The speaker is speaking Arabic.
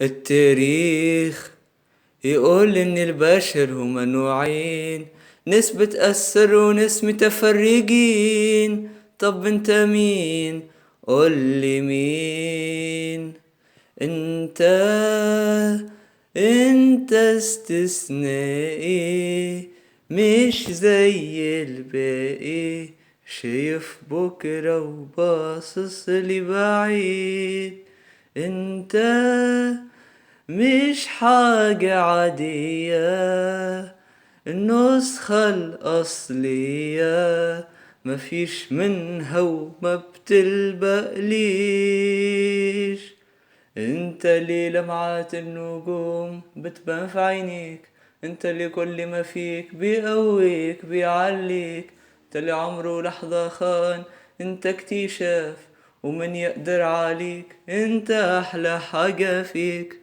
التاريخ يقول إن البشر هما نوعين، ناس بتأثر وناس متفرجين. طب انت مين؟ قولي مين انت؟ انت استثنائي مش زي الباقي، شايف بكرة وباصص لبعيد. انت مش حاجة عادية، النسخة الأصلية مفيش منها وما بتلبقليش. انت اللي لمعات النجوم بتبان في عينيك، انت اللي كل ما فيك بيقويك بيعليك، انت اللي عمره لحظة خان، انت اكتشاف ومن يقدر عليك، انت احلى حاجة فيك.